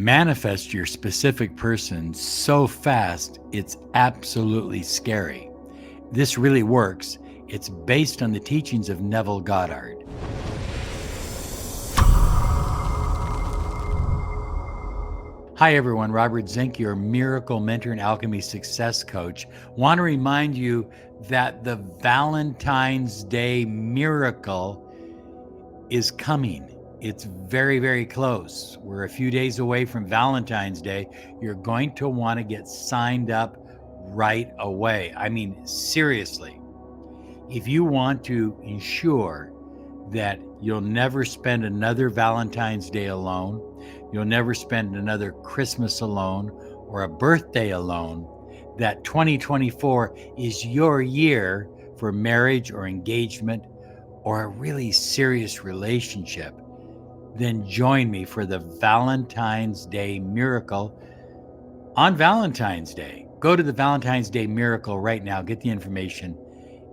Manifest your specific person so fast, it's absolutely scary. This really works. It's based on the teachings of Neville Goddard. Hi everyone, Robert Zink, your miracle mentor and alchemy success coach. Want to remind you that the Valentine's Day miracle is coming. It's very, very close. We're a few days away from Valentine's Day. You're going to want to get signed up right away. I mean, seriously. If you want to ensure that you'll never spend another Valentine's Day alone, you'll never spend another Christmas alone or a birthday alone, that 2024 is your year for marriage or engagement or a really serious relationship, then join me for the Valentine's Day miracle on Valentine's Day. Go to the Valentine's Day miracle right now, get the information,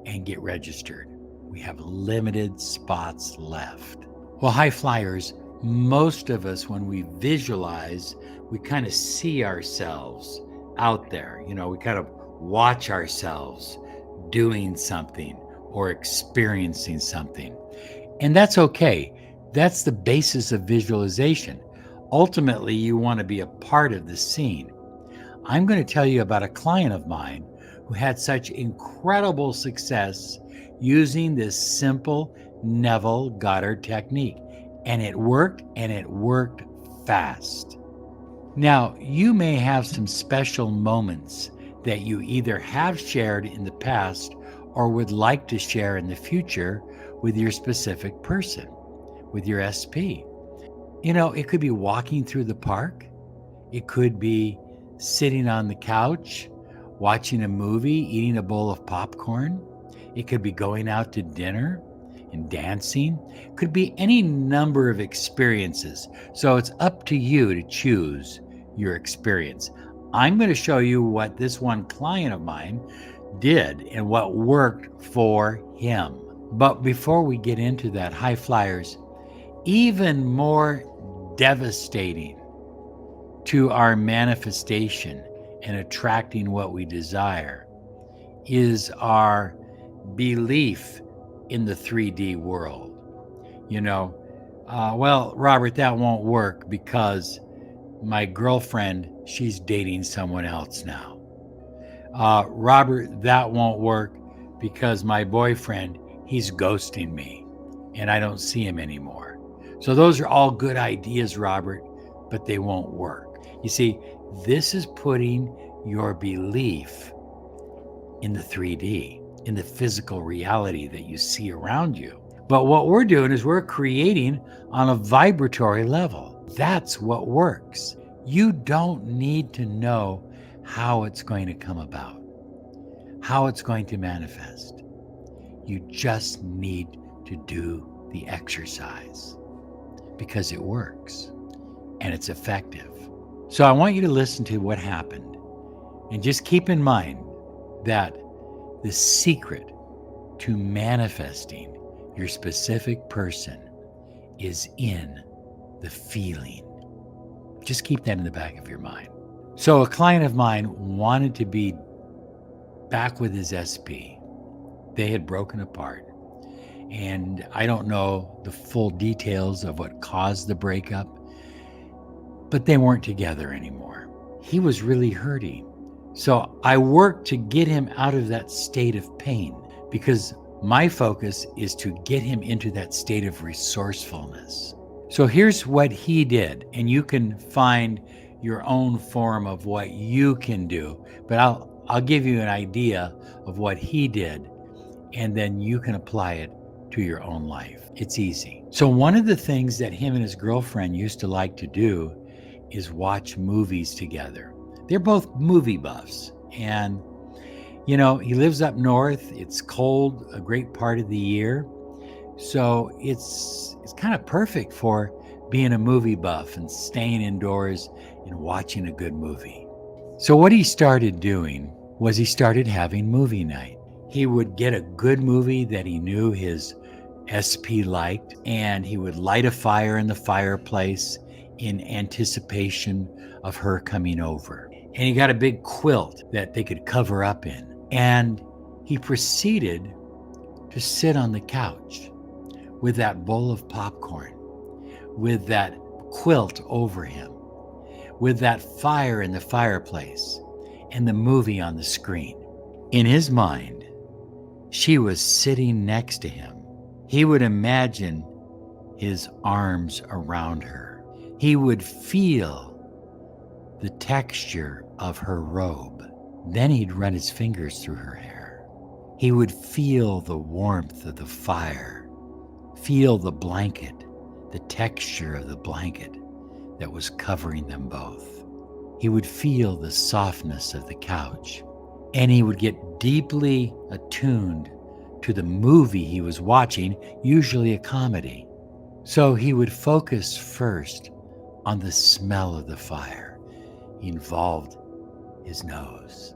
and get registered. We have limited spots left. Well, high flyers, most of us, when we visualize, we kind of see ourselves out there. We kind of watch ourselves doing something or experiencing something. And that's okay. That's the basis of visualization. Ultimately, you want to be a part of the scene. I'm going to tell you about a client of mine who had such incredible success using this simple Neville Goddard technique. And it worked fast. Now, you may have some special moments that you either have shared in the past or would like to share in the future with your specific person, with your SP. It could be walking through the park. It could be sitting on the couch, watching a movie, eating a bowl of popcorn. It could be going out to dinner and dancing. It could be any number of experiences. So it's up to you to choose your experience. I'm going to show you what this one client of mine did and what worked for him. But before we get into that, high flyers, even more devastating to our manifestation and attracting what we desire is our belief in the 3D world. Well, Robert, that won't work because my girlfriend, she's dating someone else now. Robert, that won't work because my boyfriend, he's ghosting me and I don't see him anymore. So those are all good ideas, Robert, but they won't work. You see, this is putting your belief in the 3D, in the physical reality that you see around you. But what we're doing is we're creating on a vibratory level. That's what works. You don't need to know how it's going to come about, how it's going to manifest. You just need to do the exercise because it works and it's effective. So I want you to listen to what happened and just keep in mind that the secret to manifesting your specific person is in the feeling. Just keep that in the back of your mind. So a client of mine wanted to be back with his SP. They had broken apart. And I don't know the full details of what caused the breakup, but they weren't together anymore. He was really hurting. So I worked to get him out of that state of pain because my focus is to get him into that state of resourcefulness. So here's what he did, and you can find your own form of what you can do, but I'll give you an idea of what he did, and then you can apply it to your own life. It's easy. So one of the things that him and his girlfriend used to like to do is watch movies together. They're both movie buffs. And, he lives up north. It's cold a great part of the year. So it's kind of perfect for being a movie buff and staying indoors and watching a good movie. So what he started doing was he started having movie night. He would get a good movie that he knew his SP liked, and he would light a fire in the fireplace in anticipation of her coming over. And he got a big quilt that they could cover up in. And he proceeded to sit on the couch with that bowl of popcorn, with that quilt over him, with that fire in the fireplace, and the movie on the screen. In his mind, she was sitting next to him. He would imagine his arms around her. He would feel the texture of her robe. Then he'd run his fingers through her hair. He would feel the warmth of the fire, feel the blanket, the texture of the blanket that was covering them both. He would feel the softness of the couch, and he would get deeply attuned to the movie he was watching, usually a comedy. So he would focus first on the smell of the fire. He involved his nose,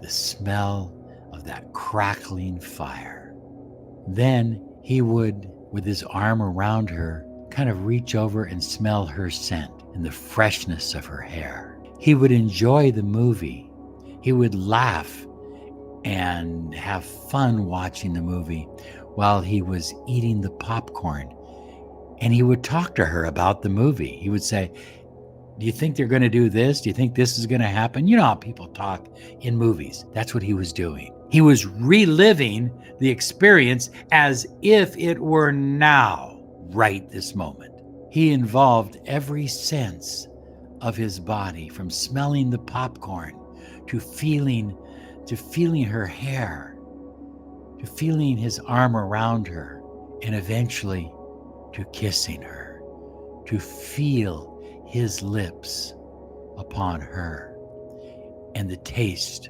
the smell of that crackling fire. Then he would, with his arm around her, kind of reach over and smell her scent and the freshness of her hair. He would enjoy the movie. He would laugh and have fun watching the movie while he was eating the popcorn. And he would talk to her about the movie. He would say, do you think they're going to do this? Do you think this is going to happen? You know how people talk in movies. That's what he was doing. He was reliving the experience as if it were now, right this moment. He involved every sense of his body, from smelling the popcorn to feeling her hair, to feeling his arm around her, and eventually to kissing her, to feel his lips upon her, and the taste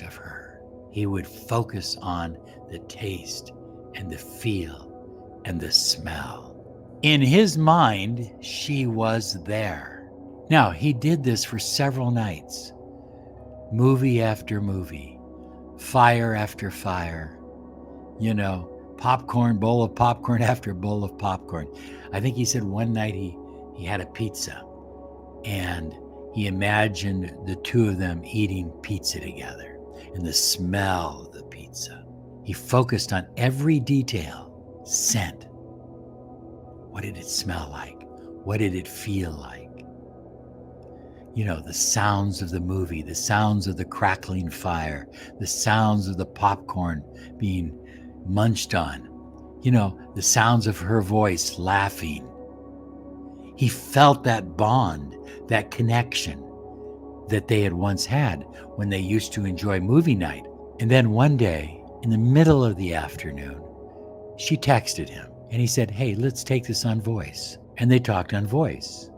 of her. He would focus on the taste and the feel and the smell. In his mind, she was there. Now, he did this for several nights, movie after movie, fire after fire, popcorn, bowl of popcorn after bowl of popcorn. I think he said one night he had a pizza, and he imagined the two of them eating pizza together and the smell of the pizza. He focused on every detail. Scent. What did it smell like? What did it feel like? The sounds of the movie, the sounds of the crackling fire, the sounds of the popcorn being munched on, the sounds of her voice laughing. He felt that bond, that connection that they had once had when they used to enjoy movie night. And then one day, in the middle of the afternoon, she texted him and he said, hey, let's take this on voice. And they talked on voice.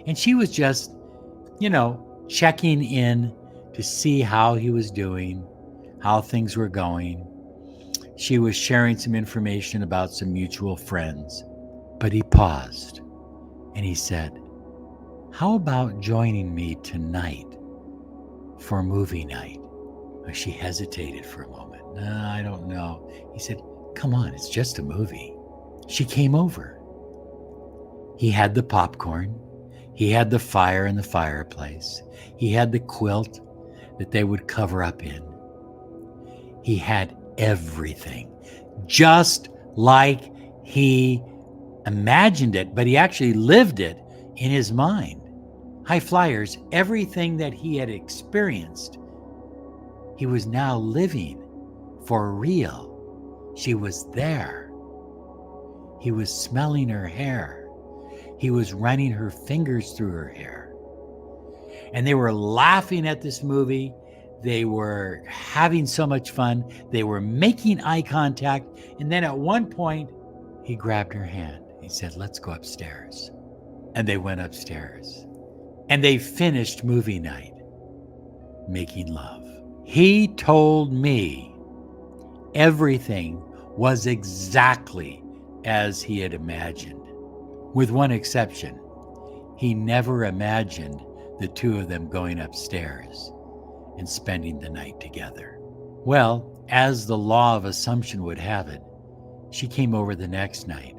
And she was just, checking in to see how he was doing, how things were going. She was sharing some information about some mutual friends. But he paused and he said, how about joining me tonight for movie night? She hesitated for a moment. No, I don't know. He said, come on, it's just a movie. She came over. He had the popcorn. He had the fire in the fireplace. He had the quilt that they would cover up in. He had everything, just like he imagined it, but he actually lived it in his mind. High flyers, everything that he had experienced, he was now living for real. She was there. He was smelling her hair. He was running her fingers through her hair. And they were laughing at this movie. They were having so much fun. They were making eye contact. And then at one point, he grabbed her hand. He said, let's go upstairs. And they went upstairs. And they finished movie night, making love. He told me everything was exactly as he had imagined. With one exception, he never imagined the two of them going upstairs and spending the night together. Well, as the law of assumption would have it, she came over the next night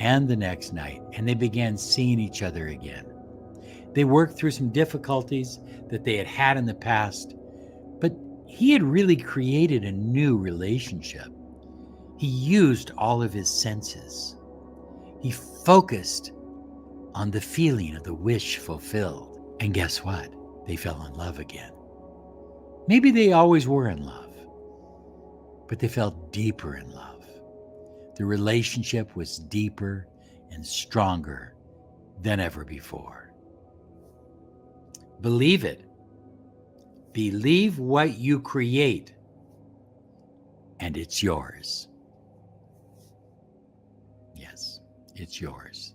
and the next night, and they began seeing each other again. They worked through some difficulties that they had had in the past, but he had really created a new relationship. He used all of his senses. He focused on the feeling of the wish fulfilled. And guess what? They fell in love again. Maybe they always were in love, but they fell deeper in love. The relationship was deeper and stronger than ever before. Believe it. Believe what you create, and it's yours. Yes, it's yours.